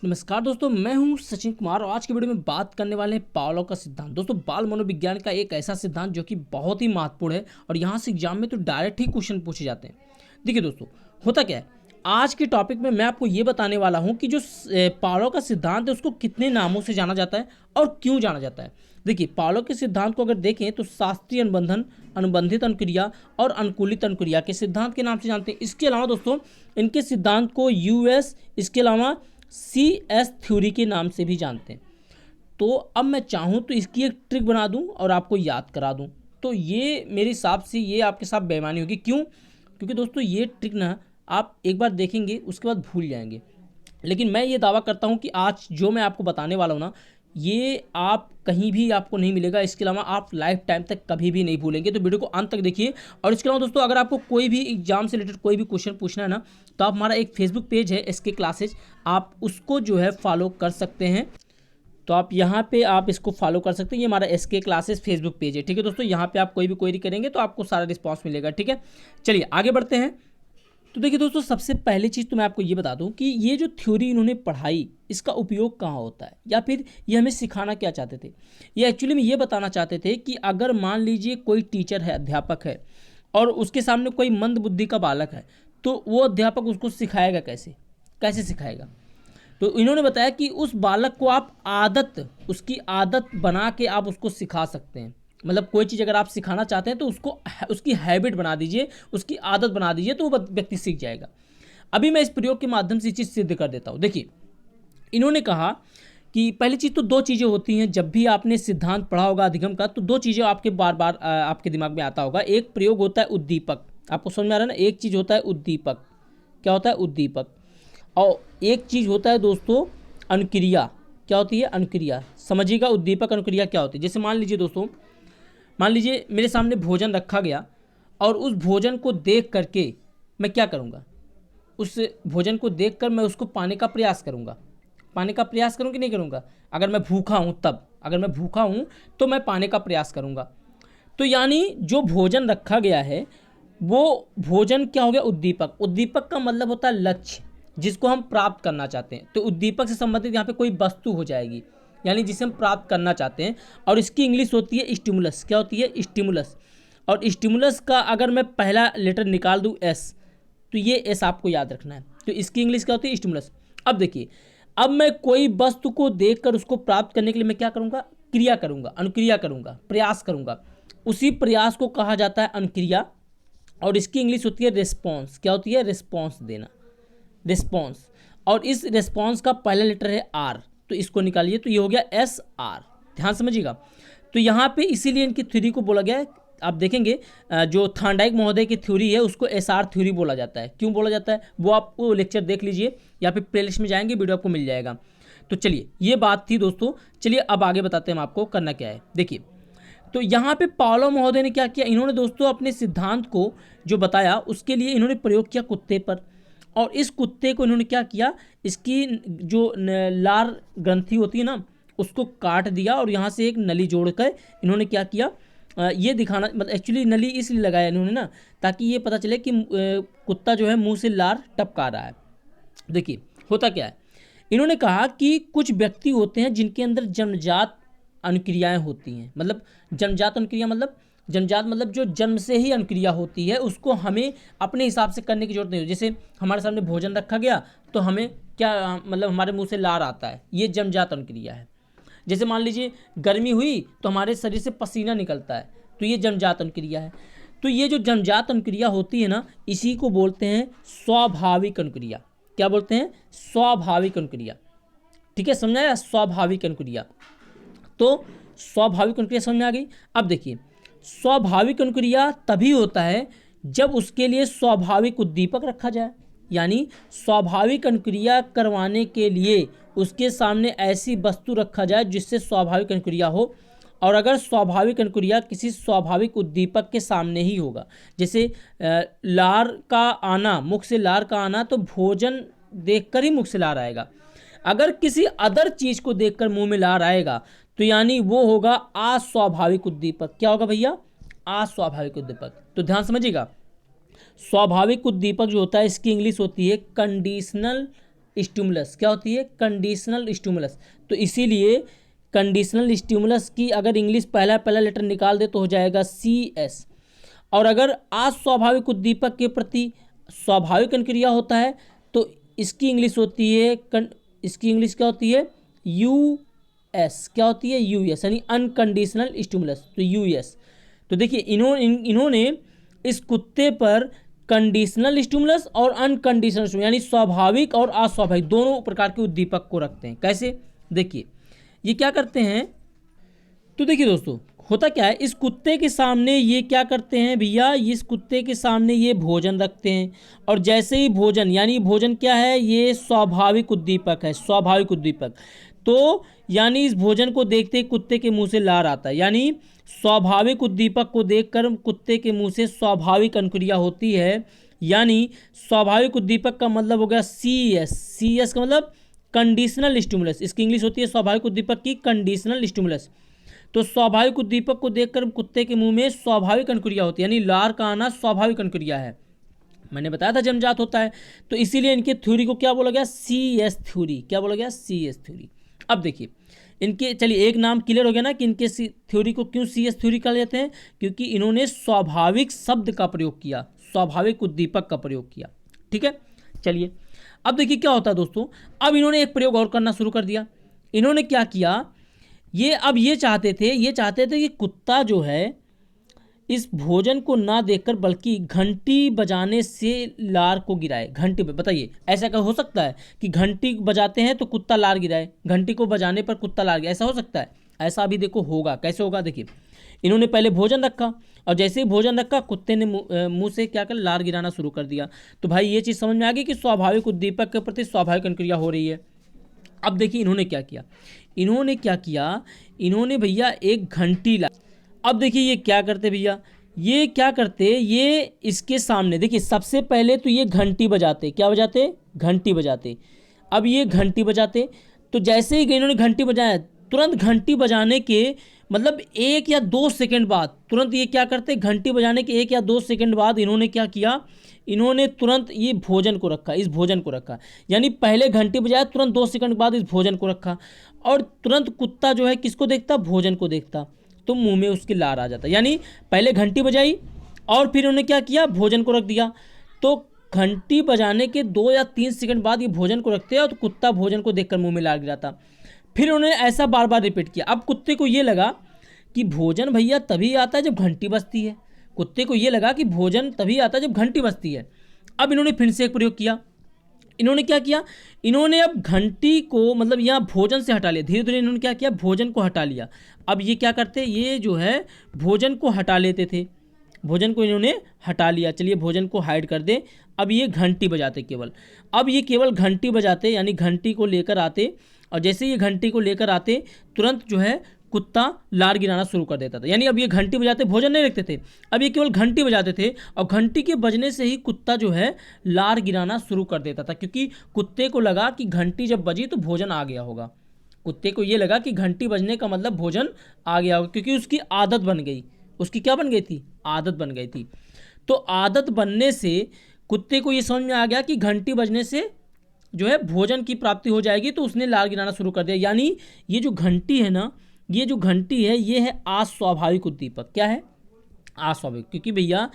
नमस्कार दोस्तों, मैं हूं सचिन कुमार और आज की वीडियो में बात करने वाले हैं पावलोव का सिद्धांत। दोस्तों, बाल मनोविज्ञान का एक ऐसा सिद्धांत जो कि बहुत ही महत्वपूर्ण है और यहाँ से एग्जाम में तो डायरेक्ट ही क्वेश्चन पूछे जाते हैं। देखिए दोस्तों, होता क्या है, आज के टॉपिक में मैं आपको ये बताने वाला हूँ कि जो पावलोव का सिद्धांत है उसको कितने नामों से जाना जाता है और क्यों जाना जाता है। देखिए, पावलोव के सिद्धांत को अगर देखें तो शास्त्रीय अनुबंधन, अनुबंधित अनुक्रिया और अनुकूलित अनुक्रिया के सिद्धांत के नाम से जानते हैं। इसके अलावा दोस्तों, इनके सिद्धांत को यूएस, इसके अलावा CS थ्योरी के नाम से भी जानते हैं। तो अब मैं चाहूँ तो इसकी एक ट्रिक बना दूं और आपको याद करा दूं, तो ये मेरे हिसाब से ये आपके साथ बेईमानी होगी। क्यों? क्योंकि दोस्तों ये ट्रिक ना आप एक बार देखेंगे उसके बाद भूल जाएंगे। लेकिन मैं ये दावा करता हूँ कि आज जो मैं आपको बताने वाला हूँ ना, ये आप कहीं भी आपको नहीं मिलेगा। इसके अलावा आप लाइफ टाइम तक कभी भी नहीं भूलेंगे। तो वीडियो को अंत तक देखिए। और इसके अलावा दोस्तों, अगर आपको कोई भी एग्जाम से रिलेटेड कोई भी क्वेश्चन पूछना है ना, तो आप हमारा एक फेसबुक पेज है SK क्लासेज, आप उसको जो है फॉलो कर सकते हैं। तो आप यहाँ पे आप इसको फॉलो कर सकते हैं। ये हमारा SK क्लासेस फेसबुक पेज है, ठीक है दोस्तों। यहाँ पे आप कोई भी क्वेरी करेंगे तो आपको सारा रिस्पॉन्स मिलेगा, ठीक है। चलिए आगे बढ़ते हैं। तो देखिए दोस्तों, सबसे पहली चीज़ तो मैं आपको ये बता दूं कि ये जो थ्योरी इन्होंने पढ़ाई, इसका उपयोग कहाँ होता है या फिर ये हमें सिखाना क्या चाहते थे। ये एक्चुअली में ये बताना चाहते थे कि अगर मान लीजिए कोई टीचर है, अध्यापक है, और उसके सामने कोई मंद बुद्धि का बालक है, तो वो अध्यापक उसको सिखाएगा कैसे, कैसे सिखाएगा। तो इन्होंने बताया कि उस बालक को आप उसकी आदत बना के आप उसको सिखा सकते हैं। मतलब कोई चीज़ अगर आप सिखाना चाहते हैं तो उसको उसकी हैबिट बना दीजिए, उसकी आदत बना दीजिए, तो वो व्यक्ति सीख जाएगा। अभी मैं इस प्रयोग के माध्यम से ये चीज़ सिद्ध कर देता हूँ। देखिए, इन्होंने कहा कि पहली चीज़ तो दो चीज़ें होती हैं। जब भी आपने सिद्धांत पढ़ा होगा अधिगम का, तो दो चीज़ें आपके बार बार आपके दिमाग में आता होगा। एक प्रयोग होता है उद्दीपक, आपको समझ में आ रहा है ना। एक चीज़ होता है उद्दीपक, क्या होता है उद्दीपक। और एक चीज़ होता है दोस्तों अनुक्रिया, क्या होती है अनुक्रिया। समझिएगा उद्दीपक अनुक्रिया क्या होती है। जैसे मान लीजिए दोस्तों, मान लीजिए मेरे सामने भोजन रखा गया और उस भोजन को देख करके मैं क्या करूँगा, उस भोजन को देखकर मैं उसको पाने का प्रयास करूँगा। पाने का प्रयास करूँ कि नहीं करूँगा? अगर मैं भूखा हूँ तब, अगर मैं भूखा हूँ तो मैं पाने का प्रयास करूँगा। तो यानी जो भोजन रखा गया है वो भोजन क्या हो गया, उद्दीपक। उद्दीपक का मतलब होता है लक्ष्य, जिसको हम प्राप्त करना चाहते हैं। तो उद्दीपक से संबंधित यहाँ पे कोई वस्तु हो जाएगी, यानी जिसे हम प्राप्त करना चाहते हैं। और इसकी इंग्लिश होती है स्टिमुलस। क्या होती है? स्टिमुलस। और स्टिमुलस का अगर मैं पहला लेटर निकाल दूँ S, तो ये S आपको याद रखना है। तो इसकी इंग्लिश क्या होती है? स्टिमुलस। अब देखिए, अब मैं कोई वस्तु को देखकर उसको प्राप्त करने के लिए मैं क्या करूँगा? क्रिया करूँगा, अनुक्रिया करूँगा, प्रयास करूँगा। उसी प्रयास को कहा जाता है अनुक्रिया। और इसकी इंग्लिश होती है रिस्पॉन्स। क्या होती है? रिस्पॉन्स देना, रिस्पॉन्स। और इस रिस्पॉन्स का पहला लेटर है R, तो इसको निकालिए, तो ये हो गया SR। ध्यान समझिएगा। तो यहाँ पे इसीलिए इनकी थ्योरी को बोला गया है। आप देखेंगे जो थॉर्नडाइक महोदय की थ्योरी है उसको SR थ्योरी बोला जाता है। क्यों बोला जाता है वो आपको लेक्चर देख लीजिए, या फिर प्लेलिस्ट में जाएंगे, वीडियो आपको मिल जाएगा। तो चलिए, ये बात थी दोस्तों। चलिए अब आगे बताते हैं हम आपको करना क्या है। देखिए, तो यहाँ पे पावलोव महोदय ने क्या किया, इन्होंने दोस्तों अपने सिद्धांत को जो बताया उसके लिए इन्होंने प्रयोग किया कुत्ते पर। और इस कुत्ते को इन्होंने क्या किया, इसकी जो लार ग्रंथि होती है ना, उसको काट दिया और यहाँ से एक नली जोड़कर इन्होंने क्या किया, ये दिखाना, मतलब एक्चुअली नली इसलिए लगाया इन्होंने ना, ताकि ये पता चले कि कुत्ता जो है मुंह से लार टपका रहा है। देखिए होता क्या है, इन्होंने कहा कि कुछ व्यक्ति होते हैं जिनके अंदर जन्मजात अनुक्रियाएं होती हैं। मतलब जन्मजात अनुक्रिया मतलब, जन्मजात मतलब जो जन्म से ही अनुक्रिया होती है, उसको हमें अपने हिसाब से करने की जरूरत नहीं होती। जैसे हमारे सामने भोजन रखा गया तो हमें क्या, मतलब हमारे मुंह से लार आता है, ये जन्मजात अनुक्रिया है। जैसे मान लीजिए गर्मी हुई तो हमारे शरीर से पसीना निकलता है, तो ये जन्मजात अनुक्रिया है। तो ये जो जन्मजात अनुक्रिया होती है ना, इसी को बोलते हैं स्वाभाविक अनुक्रिया। क्या बोलते हैं? स्वाभाविक अनुक्रिया। ठीक है, समझाया? स्वाभाविक अनुक्रिया। तो स्वाभाविक अनुक्रिया समझ में आ गई। अब देखिए, स्वाभाविक अनुक्रिया तभी होता है जब उसके लिए स्वाभाविक उद्दीपक रखा जाए। यानी स्वाभाविक अनुक्रिया करवाने के लिए उसके सामने ऐसी वस्तु रखा जाए जिससे स्वाभाविक अनुक्रिया हो। और अगर स्वाभाविक अनुक्रिया किसी स्वाभाविक उद्दीपक के सामने ही होगा, जैसे लार का आना, मुख से लार का आना, तो भोजन देखकर ही मुख से लार आएगा। अगर किसी अदर चीज को देखकर मुंह में लार आएगा तो यानी वो होगा अस्वाभाविक उद्दीपक। क्या होगा भैया? अस्वाभाविक उद्दीपक। तो ध्यान समझिएगा, स्वाभाविक उद्दीपक जो होता है इसकी इंग्लिश होती है कंडीशनल स्टिमुलस। क्या होती है? Conditional stimulus. तो इसीलिए कंडीशनल स्टिमुलस की अगर इंग्लिश पहला पहला लेटर निकाल दे तो हो जाएगा CS। और अगर अस्वाभाविक उद्दीपक के प्रति स्वाभाविक अनुक्रिया होता है तो इसकी इंग्लिश होती है इसकी इंग्लिश क्या होती है? US। क्या होती है? US, यानी अनकंडीशनल स्टिमुलस। तो US। तो देखिए इन्होंने इस कुत्ते पर कंडीशनल स्टिमुलस और अनकंडीशनल स्टिमुलस यानी स्वाभाविक और अस्वाभाविक दोनों प्रकार के उद्दीपक को रखते हैं। कैसे? देखिए ये क्या करते हैं, तो देखिए दोस्तों होता क्या है, इस कुत्ते के सामने ये क्या करते हैं भैया, इस कुत्ते के सामने ये भोजन रखते हैं और जैसे ही भोजन, यानी भोजन क्या है? ये स्वाभाविक उद्दीपक है, स्वाभाविक उद्दीपक। तो यानी इस भोजन को देखते ही कुत्ते के मुंह से लार आता है, यानी स्वाभाविक उद्दीपक को देखकर कुत्ते के मुंह से स्वाभाविक अनुक्रिया होती है। यानी स्वाभाविक उद्दीपक का मतलब हो गया CS का मतलब कंडीशनल स्टिमुलस। इसकी इंग्लिश होती है स्वाभाविक उद्दीपक की कंडीशनल स्टिमुलस। तो स्वाभाविक उद्दीपक को देखकर कुत्ते के मुंह में स्वाभाविक अनुक्रिया होती है, यानी लार का आना स्वाभाविक अनुक्रिया है। मैंने बताया था जन्मजात होता है, तो इसीलिए इनके थ्योरी को क्या बोला गया? CS theory. क्या बोला गया? CS theory. अब देखिए इनके, चलिए एक नाम क्लियर हो गया ना कि इनके थ्योरी को क्यों CS थ्योरी कहा जाते हैं, क्योंकि इन्होंने स्वाभाविक शब्द का प्रयोग किया, स्वाभाविक उद्दीपक का प्रयोग किया। ठीक है, चलिए अब देखिए क्या होता है दोस्तों। अब इन्होंने एक प्रयोग और करना शुरू कर दिया। इन्होंने क्या किया, ये चाहते थे कि कुत्ता जो है इस भोजन को ना देखकर बल्कि घंटी बजाने से लार को गिराए। घंटी, बताइए ऐसा क्या हो सकता है कि घंटी बजाते हैं तो कुत्ता लार गिराए, घंटी को बजाने पर कुत्ता लार गिराए? ऐसा हो सकता है? ऐसा अभी देखो होगा। कैसे होगा? देखिए इन्होंने पहले भोजन रखा और जैसे ही भोजन रखा कुत्ते ने मुंह से क्या कर लार गिराना शुरू कर दिया। तो भाई ये चीज़ समझ में आ गई कि स्वाभाविक उद्दीपक के प्रति स्वाभाविक अनुक्रिया हो रही है। अब देखिए इन्होंने क्या किया, इन्होंने भैया एक घंटी ला। अब देखिए ये क्या करते भैया, ये इसके सामने देखिए सबसे पहले तो ये घंटी बजाते। क्या बजाते? घंटी बजाते। अब ये घंटी बजाते तो जैसे ही इन्होंने घंटी बजाया, तुरंत घंटी बजाने के मतलब 1 या 2 सेकंड बाद तुरंत ये क्या करते? घंटी बजाने के 1 या 2 सेकंड बाद इन्होंने क्या किया, इन्होंने तुरंत ये भोजन को रखा, इस भोजन को रखा। यानी पहले घंटी बजाया, तुरंत 2 सेकंड बाद इस भोजन को रखा और तुरंत कुत्ता जो है किसको देखता? भोजन को देखता, तो मुंह में उसकी लार आ जाता। यानी पहले घंटी बजाई और फिर उन्होंने क्या किया? भोजन को रख दिया। तो घंटी बजाने के 2 या 3 सेकंड बाद ये भोजन को रखते हैं और तो कुत्ता भोजन को देखकर मुंह में लार गिराता। फिर उन्होंने ऐसा बार बार रिपीट किया। अब कुत्ते को ये लगा कि भोजन भैया तभी आता है जब घंटी बजती है। कुत्ते को ये लगा कि भोजन तभी आता है जब घंटी बजती है। अब इन्होंने फिर से एक प्रयोग किया। इन्होंने क्या किया, इन्होंने अब घंटी को मतलब यहाँ भोजन से हटा लिया। धीरे धीरे इन्होंने क्या किया, भोजन को हटा लिया। अब ये क्या करते, ये जो है भोजन को हटा लेते थे, भोजन को इन्होंने हटा लिया। चलिए भोजन को हाइड कर दे। अब ये घंटी बजाते केवल, अब ये केवल घंटी बजाते, यानी घंटी को लेकर आते और जैसे ये घंटी को लेकर आते तुरंत जो है कुत्ता लार गिराना शुरू कर देता था। यानी अब ये घंटी बजाते, भोजन नहीं रखते थे, अब ये केवल घंटी बजाते थे और घंटी के बजने से ही कुत्ता जो है लार गिराना शुरू कर देता था, क्योंकि कुत्ते को लगा कि घंटी जब बजी तो भोजन आ गया होगा। कुत्ते को ये लगा कि घंटी बजने का मतलब भोजन आ गया होगा, क्योंकि उसकी आदत बन गई। उसकी क्या बन गई थी, आदत बन गई थी। तो आदत बनने से कुत्ते को ये समझ में आ गया कि घंटी बजने से जो है भोजन की प्राप्ति हो जाएगी, तो उसने लार गिराना शुरू कर दिया। यानी ये जो घंटी है ना, ये जो घंटी है ये है अस्वाभाविक उद्दीपक। क्या है, अस्वाभाविक, क्योंकि भैया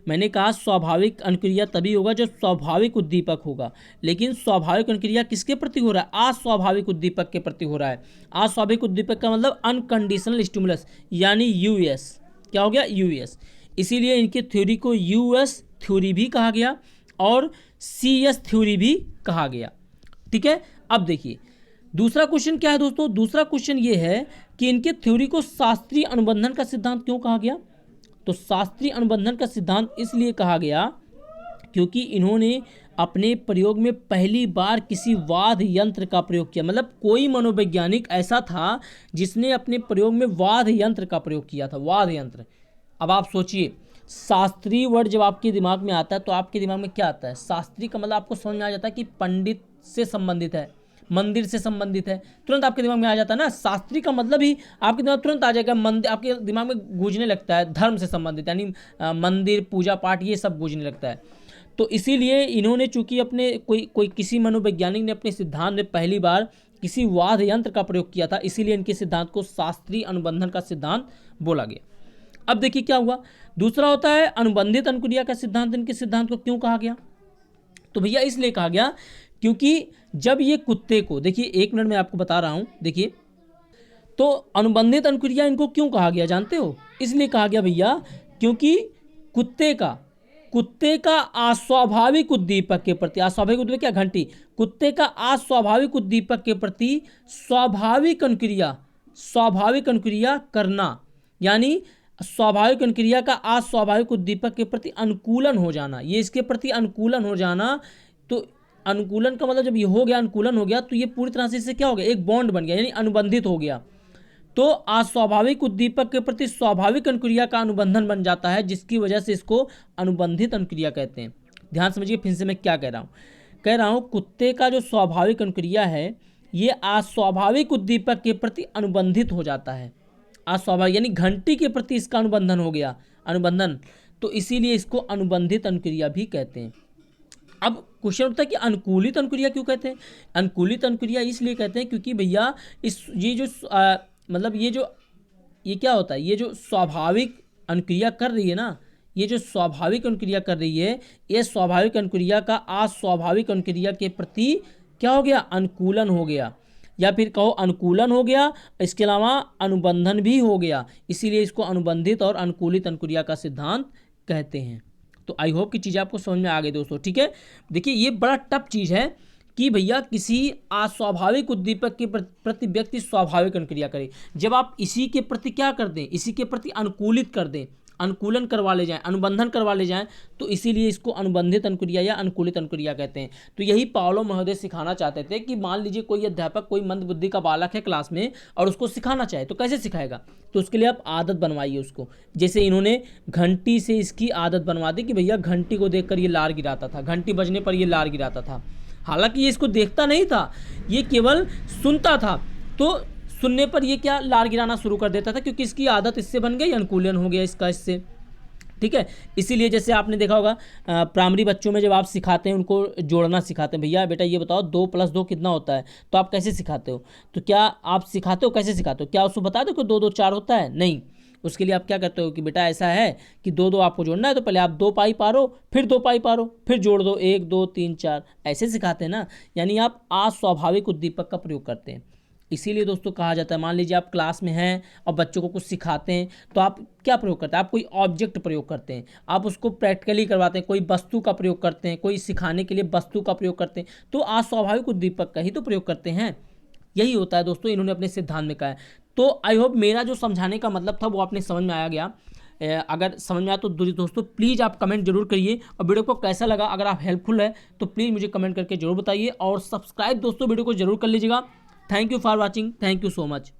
मैंने कहा स्वाभाविक अनुक्रिया तभी होगा जब स्वाभाविक उद्दीपक होगा, लेकिन स्वाभाविक अनुक्रिया किसके प्रति हो रहा है, अस्वाभाविक उद्दीपक के प्रति हो रहा है। अस्वाभाविक उद्दीपक का मतलब अनकंडीशनल स्टिमुलस, यानी यूएस। क्या हो गया, यूएस। इसीलिए इनके थ्योरी को यूएस थ्योरी भी कहा गया और सीएस थ्योरी भी कहा गया। ठीक है, अब देखिए दूसरा क्वेश्चन क्या है दोस्तों। दूसरा क्वेश्चन ये है कि इनके थ्योरी को शास्त्रीय अनुबंधन का सिद्धांत क्यों कहा गया। तो शास्त्रीय अनुबंधन का सिद्धांत इसलिए कहा गया क्योंकि इन्होंने अपने प्रयोग में पहली बार किसी वाद यंत्र का प्रयोग किया। मतलब कोई मनोवैज्ञानिक ऐसा था जिसने अपने प्रयोग में वाद यंत्र का प्रयोग किया था, वाद यंत्र। अब आप सोचिए, शास्त्रीय वर्ड जब आपके दिमाग में आता है तो आपके दिमाग में क्या आता है, शास्त्रीय का मतलब आपको समझ में आ जाता है कि पंडित से संबंधित है, मंदिर से संबंधित है, तुरंत आपके दिमाग में आ जाता है ना। शास्त्री का मतलब ही आपके दिमाग तुरंत आ जाएगा, मंदिर आपके दिमाग में गूंजने लगता है, धर्म से संबंधित, यानी मंदिर, पूजा पाठ, ये सब गूंजने लगता है। तो इसीलिए इन्होंने चूंकि अपने कोई किसी मनोवैज्ञानिक ने अपने सिद्धांत में पहली बार किसी वाद्य यंत्र का प्रयोग किया था, इसीलिए इनके सिद्धांत को शास्त्रीय अनुबंधन का सिद्धांत बोला गया। अब देखिए क्या हुआ, दूसरा होता है अनुबंधित अनुक्रिया का सिद्धांत। इनके सिद्धांत को क्यों कहा गया, तो भैया इसलिए कहा गया क्योंकि जब ये कुत्ते को, देखिए 1 मिनट में आपको बता रहा हूं, देखिए तो अनुबंधित अनुक्रिया इनको क्यों कहा गया जानते हो, इसलिए कहा गया भैया क्योंकि कुत्ते का अस्वाभाविक उद्दीपक के प्रति, अस्वाभाविक उद्दीपक क्या, घंटी, कुत्ते का अस्वाभाविक उद्दीपक के प्रति स्वाभाविक अनुक्रिया करना, यानी स्वाभाविक अनुक्रिया का अस्वाभाविक उद्दीपक के प्रति अनुकूलन हो जाना, ये इसके प्रति अनुकूलन हो जाना। तो अनुकूलन का मतलब जब ये हो गया, अनुकूलन हो गया, तो ये पूरी तरह से इससे क्या हो गया, एक बॉन्ड बन गया, यानी अनुबंधित हो गया। तो अस्वाभाविक उद्दीपक के प्रति स्वाभाविक अनुक्रिया का अनुबंधन बन जाता है, जिसकी वजह से इसको अनुबंधित अनुक्रिया कहते हैं। ध्यान समझिए फिर से मैं क्या कह रहा हूं, कुत्ते का जो स्वाभाविक अनुक्रिया है ये अस्वाभाविक उद्दीपक के प्रति अनुबंधित हो जाता है, अस्वाभाविक यानी घंटी के प्रति इसका अनुबंधन हो गया, अनुबंधन, तो इसीलिए इसको अनुबंधित अनुक्रिया भी कहते हैं। अब क्वेश्चन उठता है कि अनुकूलित अनुक्रिया क्यों कहते हैं। अनुकूलित अनुक्रिया इसलिए कहते हैं क्योंकि भैया ये क्या होता है, ये जो स्वाभाविक अनुक्रिया कर रही है ना, ये जो स्वाभाविक अनुक्रिया कर रही है, ये स्वाभाविक अनुक्रिया का अस्वाभाविक अनुक्रिया के प्रति क्या हो गया, अनुकूलन हो गया, या फिर कहो अनुकूलन हो गया, इसके अलावा अनुबंधन भी हो गया, इसीलिए इसको अनुबंधित और अनुकूलित अनुक्रिया का सिद्धांत कहते हैं। तो आई होप कि चीज़ आपको समझ में आ गई दोस्तों, ठीक है। देखिए ये बड़ा टफ चीज़ है कि भैया किसी अस्वाभाविक उद्दीपक के प्रति व्यक्ति स्वाभाविक अनुक्रिया करे। जब आप इसी के प्रति क्या कर दें, इसी के प्रति अनुकूलित कर दें, अनुकूलन करवा ले जाएं, अनुबंधन करवा ले जाएं, तो इसीलिए इसको अनुबंधित अनुक्रिया या अनुकूलित अनुक्रिया कहते हैं। तो यही पावलो महोदय सिखाना चाहते थे कि मान लीजिए कोई अध्यापक कोई मंद बुद्धि का बालक है क्लास में और उसको सिखाना चाहे तो कैसे सिखाएगा, तो उसके लिए आप आदत बनवाइए उसको। जैसे इन्होंने घंटी से इसकी आदत बनवा दी कि भैया घंटी को देखकर ये लार गिराता था, घंटी बजने पर ये लार गिराता था, हालांकि ये इसको देखता नहीं था, ये केवल सुनता था, तो सुनने पर ये क्या लार गिराना शुरू कर देता था, क्योंकि इसकी आदत इससे बन गई, अनुकूलन हो गया इसका इससे, ठीक है। इसीलिए जैसे आपने देखा होगा प्राइमरी बच्चों में जब आप सिखाते हैं, उनको जोड़ना सिखाते हैं, भैया बेटा ये बताओ 2 + 2 कितना होता है, तो आप कैसे सिखाते हो, तो क्या आप सिखाते हो, कैसे सिखाते हो, क्या उसको बता दो कि 2 2 4 होता है, नहीं, उसके लिए आप क्या करते हो कि बेटा ऐसा है कि 2 2 आपको जोड़ना है, तो पहले आप 2 पाई पारो, फिर 2 पाई पारो, फिर जोड़ दो 1 2 3 4, ऐसे सिखाते हैं ना, यानी आप अस्वाभाविक उद्दीपक का प्रयोग करते हैं। इसीलिए दोस्तों कहा जाता है, मान लीजिए आप क्लास में हैं और बच्चों को कुछ सिखाते हैं, तो आप क्या प्रयोग करते हैं, आप कोई ऑब्जेक्ट प्रयोग करते हैं, आप उसको प्रैक्टिकली करवाते हैं, कोई वस्तु का प्रयोग करते हैं, कोई सिखाने के लिए वस्तु का प्रयोग करते हैं, तो अस्वाभाविक उद्दीपक का ही तो प्रयोग करते हैं। यही होता है दोस्तों, इन्होंने अपने सिद्धांत में कहा है। तो आई होप मेरा जो समझाने का मतलब था वो आपने समझ में आ गया। अगर समझ में आया तो दोस्तों प्लीज़ आप कमेंट जरूर करिए, और वीडियो को कैसा लगा, अगर आप हेल्पफुल है तो प्लीज़ मुझे कमेंट करके जरूर बताइए, और सब्सक्राइब दोस्तों वीडियो को जरूर कर लीजिएगा। Thank you for watching, thank you so much.